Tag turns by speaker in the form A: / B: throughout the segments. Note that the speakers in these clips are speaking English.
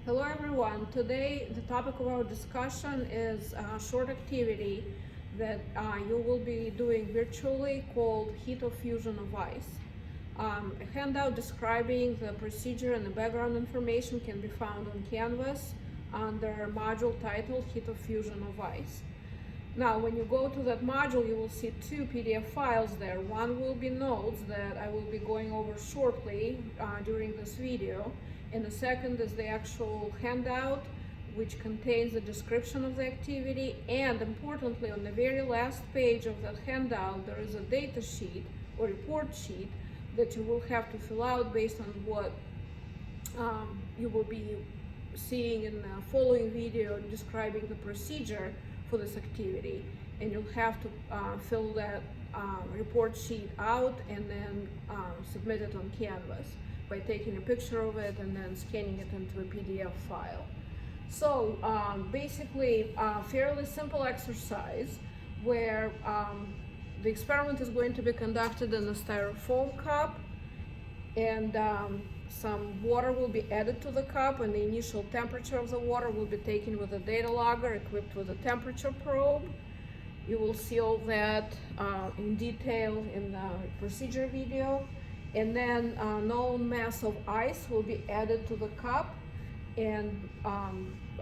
A: Hello everyone. Today the topic of our discussion is a short activity that you will be doing virtually called Heat of Fusion of Ice. A handout describing the procedure and the background information can be found on Canvas under module titled Heat of Fusion of Ice. Now, when you go to that module, you will see two PDF files there. One will be notes that I will be going over shortly during this video, and the second is the actual handout, which contains the description of the activity, and importantly, on the very last page of that handout, there is a data sheet or report sheet that you will have to fill out based on what you will be seeing in the following video describing the procedure for this activity, and you'll have to fill that report sheet out and then submit it on Canvas by taking a picture of it and then scanning it into a PDF file. So basically a fairly simple exercise where the experiment is going to be conducted in a styrofoam cup, and some water will be added to the cup, and the initial temperature of the water will be taken with a data logger equipped with a temperature probe. You will see all that in detail in the procedure video. And then a known mass of ice will be added to the cup, and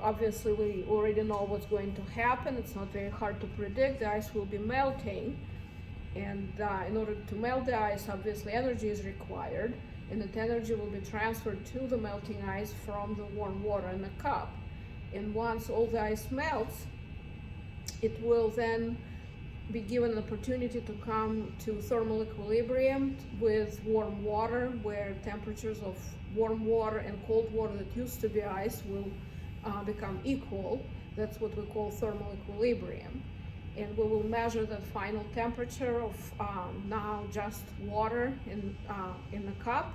A: obviously we already know what's going to happen. It's not very hard to predict. The ice will be melting, and in order to melt the ice, obviously energy is required, and that energy will be transferred to the melting ice from the warm water in the cup. And once all the ice melts, it will then be given an opportunity to come to thermal equilibrium with warm water, where temperatures of warm water and cold water that used to be ice will become equal. That's what we call thermal equilibrium. And we will measure the final temperature of now just water in the cup.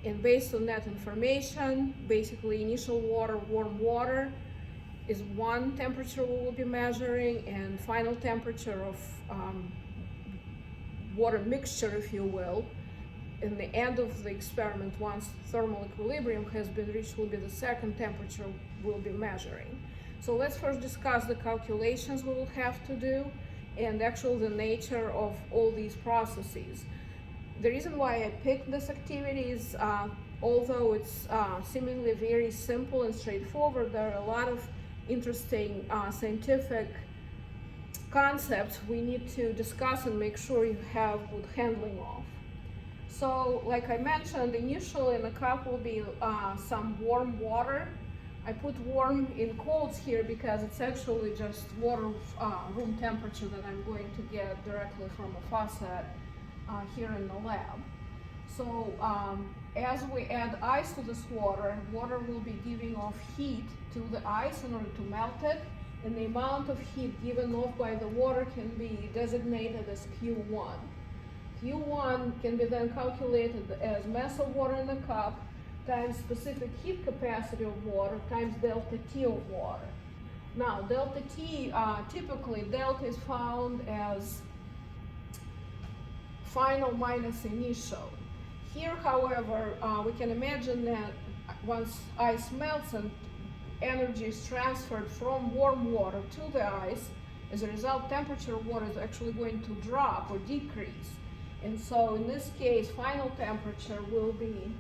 A: And based on that information, basically initial water, warm water, is one temperature we will be measuring, and final temperature of water mixture, if you will, in the end of the experiment, once thermal equilibrium has been reached, will be the second temperature we'll be measuring. So let's first discuss the calculations we will have to do and actually the nature of all these processes. The reason why I picked this activity is although it's seemingly very simple and straightforward, there are a lot of interesting scientific concepts we need to discuss and make sure you have good handling of. So like I mentioned, initially in the cup will be some warm water. I put warm in quotes here because it's actually just water room temperature that I'm going to get directly from a faucet here in the lab. So as we add ice to this water, water will be giving off heat to the ice in order to melt it, and the amount of heat given off by the water can be designated as Q1. Q1 can be then calculated as mass of water in the cup times specific heat capacity of water times delta T of water. Now, delta T, typically delta is found as final minus initial. Here, however, we can imagine that once ice melts and energy is transferred from warm water to the ice, as a result, temperature of water is actually going to drop or decrease. And so in this case, final temperature will be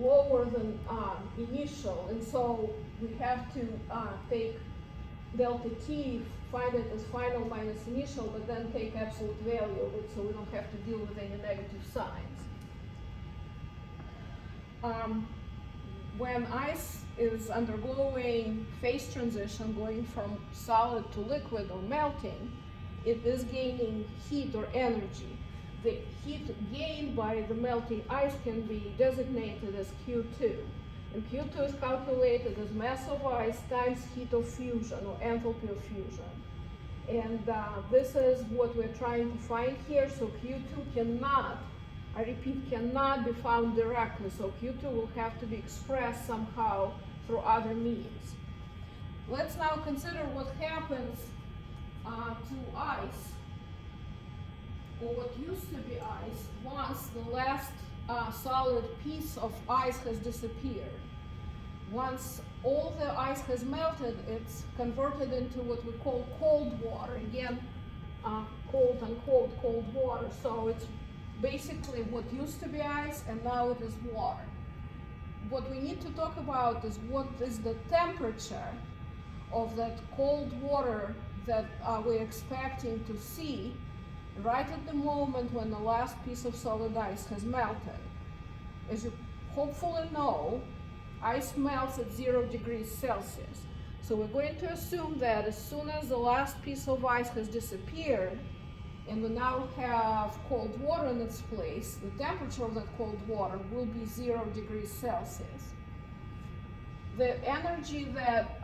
A: lower than initial, and so we have to take delta T, find it as final minus initial, but then take absolute value of it so we don't have to deal with any negative signs. When ice is undergoing phase transition, going from solid to liquid or melting, it is gaining heat or energy. The heat gained by the melting ice can be designated as Q2. And Q2 is calculated as mass of ice times heat of fusion or enthalpy of fusion. And this is what we're trying to find here. So Q2 cannot, I repeat, cannot be found directly. So Q2 will have to be expressed somehow through other means. Let's now consider what happens to ice, or what used to be ice, once the last solid piece of ice has disappeared. Once all the ice has melted, it's converted into what we call cold water. Again, quote unquote cold water. So it's basically what used to be ice and now it is water. What we need to talk about is what is the temperature of that cold water that we're expecting to see right at the moment when the last piece of solid ice has melted. As you hopefully know, ice melts at 0 degrees Celsius. So we're going to assume that as soon as the last piece of ice has disappeared and we now have cold water in its place, the temperature of that cold water will be 0 degrees Celsius. The energy that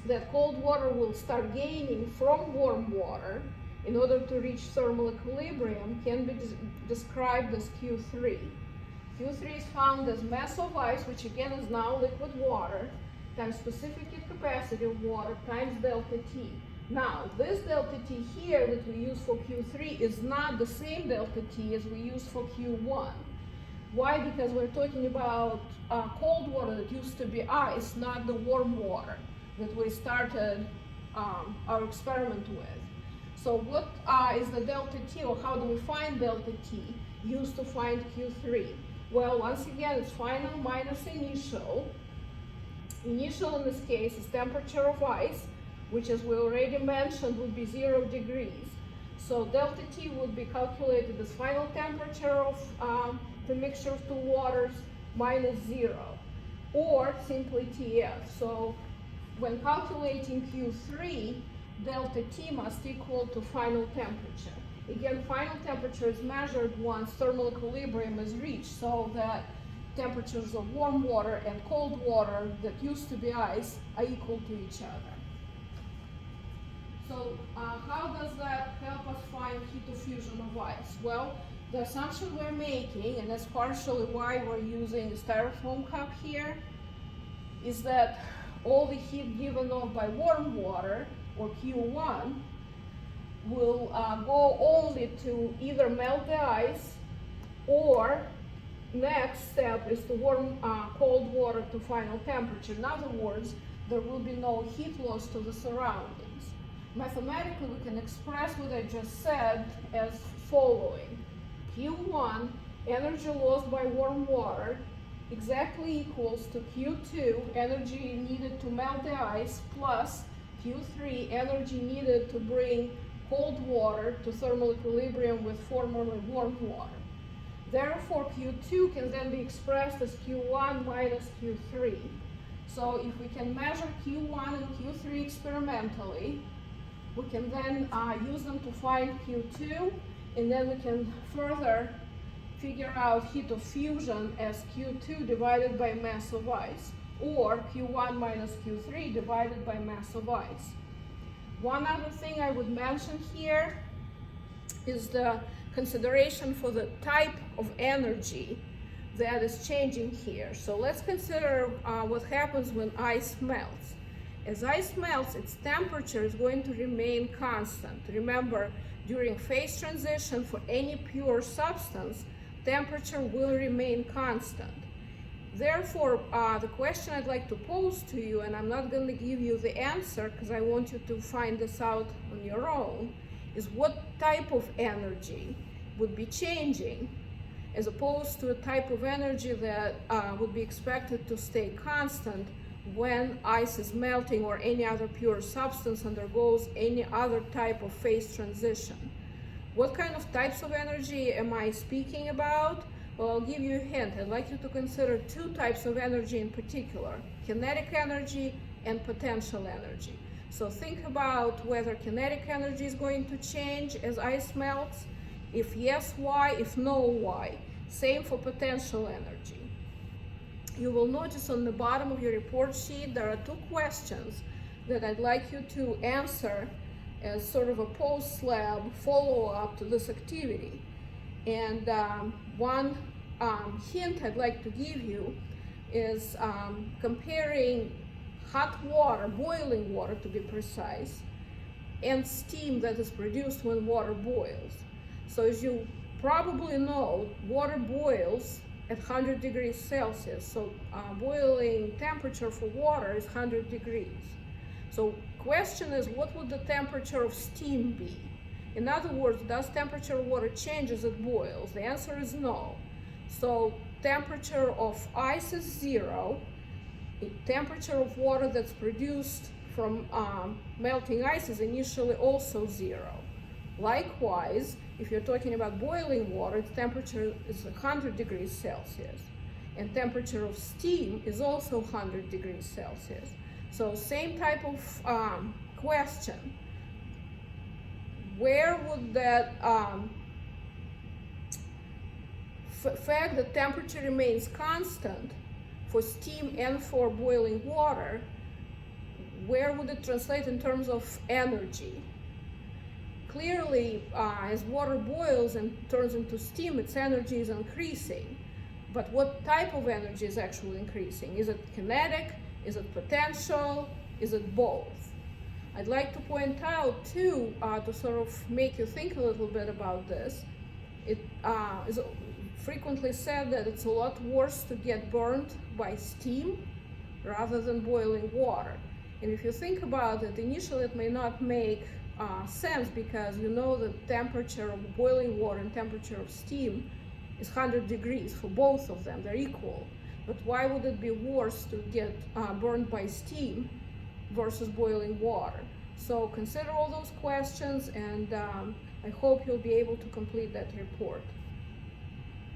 A: that cold water will start gaining from warm water in order to reach thermal equilibrium can be described as Q3. Q3 is found as mass of ice, which again is now liquid water, times specific heat capacity of water times delta T. Now, this delta T here that we use for Q3 is not the same delta T as we use for Q1. Why? Because we're talking about cold water that used to be ice, not the warm water that we started our experiment with. So what is the delta T, or how do we find delta T used to find Q3? Well, once again, it's final minus initial. Initial in this case is temperature of ice, which, as we already mentioned, would be 0 degrees. So delta T would be calculated as final temperature of the mixture of two waters minus 0, or simply TF. So when calculating Q3, delta T must equal to final temperature. Again, final temperature is measured once thermal equilibrium is reached, so that temperatures of warm water and cold water that used to be ice are equal to each other. So how does that help us find heat of fusion of ice? Well, the assumption we're making, and that's partially why we're using a styrofoam cup here, is that all the heat given off by warm water, or Q1, will go only to either melt the ice, or next step is to warm cold water to final temperature. In other words, there will be no heat loss to the surroundings. Mathematically, we can express what I just said as following. Q1, energy lost by warm water, exactly equals to Q2, energy needed to melt the ice, plus Q3, energy needed to bring cold water to thermal equilibrium with formerly warm water. Therefore, Q2 can then be expressed as Q1 minus Q3. So if we can measure Q1 and Q3 experimentally, we can then use them to find Q2, and then we can further figure out heat of fusion as Q2 divided by mass of ice, or Q1 minus Q3 divided by mass of ice. One other thing I would mention here is the consideration for the type of energy that is changing here. So let's consider what happens when ice melts. As ice melts, its temperature is going to remain constant. Remember, during phase transition for any pure substance, temperature will remain constant. Therefore, the question I'd like to pose to you, and I'm not going to give you the answer because I want you to find this out on your own, is what type of energy would be changing as opposed to a type of energy that would be expected to stay constant when ice is melting or any other pure substance undergoes any other type of phase transition. What kind of types of energy am I speaking about? Well, I'll give you a hint. I'd like you to consider two types of energy in particular: kinetic energy and potential energy. So think about whether kinetic energy is going to change as ice melts. If yes, why? If no, why? Same for potential energy. You will notice on the bottom of your report sheet there are two questions that I'd like you to answer as sort of a post-lab follow-up to this activity. And one hint I'd like to give you is comparing hot water, boiling water to be precise, and steam that is produced when water boils. So as you probably know water boils at 100 degrees Celsius. So boiling temperature for water is 100 degrees. So question is, what would the temperature of steam be? In other words, does temperature of water change as it boils? The answer is no. So temperature of ice is 0. The temperature of water that's produced from melting ice is initially also 0. Likewise, if you're talking about boiling water, its temperature is 100 degrees Celsius. And temperature of steam is also 100 degrees Celsius. So same type of question. Where would that fact that temperature remains constant for steam and for boiling water, where would it translate in terms of energy? Clearly, as water boils and turns into steam, its energy is increasing. But what type of energy is actually increasing? Is it kinetic? Is it potential? Is it both? I'd like to point out too, to sort of make you think a little bit about this, it is frequently said that it's a lot worse to get burned by steam rather than boiling water. And if you think about it, initially it may not make sense, because you know the temperature of boiling water and temperature of steam is 100 degrees for both of them, they're equal. But why would it be worse to get burned by steam versus boiling water? So consider all those questions, and I hope you'll be able to complete that report.